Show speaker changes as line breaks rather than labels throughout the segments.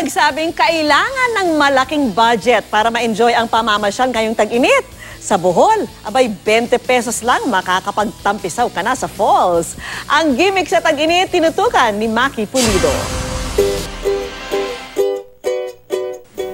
nagsabing kailangan ng malaking budget para ma-enjoy ang pamamasyal ngayong tag-init. Sa Bohol, abay 20 pesos lang makakapagtampisaw ka na sa falls. Ang gimmick sa tag-init, tinutukan ni Maki Pulido.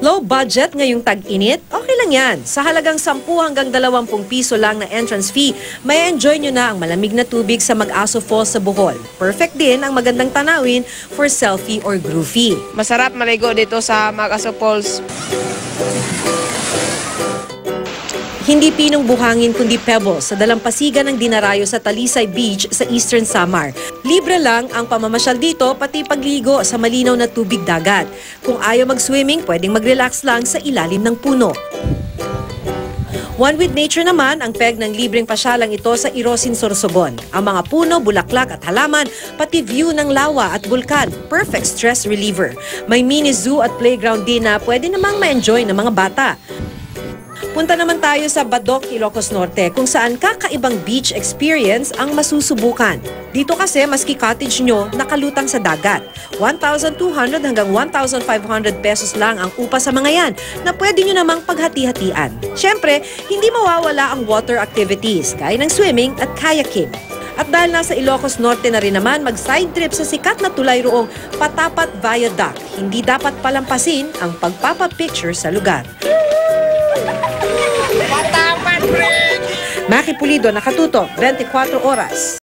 Low budget ngayong tag-init? Okay lang yan. Sa halagang 10 hanggang 20 piso lang na entrance fee, may enjoy nyo na ang malamig na tubig sa Mag-Aso Falls sa Bohol. Perfect din ang magandang tanawin for selfie or groovy.
Masarap maligo dito sa Mag-Aso Falls.
Hindi pinong buhangin kundi pebbles sa dalampasigan ng dinarayo sa Talisay Beach sa Eastern Samar. Libre lang ang pamamasyal dito pati pagligo sa malinaw na tubig dagat. Kung ayaw mag-swimming, pwedeng mag-relax lang sa ilalim ng puno. One with nature naman ang peg ng libreng pasyalang ito sa Irosin, Sorsogon. Ang mga puno, bulaklak at halaman, pati view ng lawa at bulkan. Perfect stress reliever. May mini zoo at playground din na pwede namang ma-enjoy ng mga bata. Punta naman tayo sa Badok, Ilocos Norte kung saan kakaibang beach experience ang masusubukan. Dito kasi maski cottage nyo nakalutang sa dagat. 1,200 hanggang 1,500 pesos lang ang upa sa mga yan na pwede nyo namang paghati-hatian. Siyempre, hindi mawawala ang water activities gaya ng swimming at kayaking. At dahil nasa Ilocos Norte na rin naman, mag-side trip sa sikat na tulay roong Patapat Viaduct. Hindi dapat palampasin ang pagpapapicture sa lugar. Maki Pulido, nakatutok, 24 oras.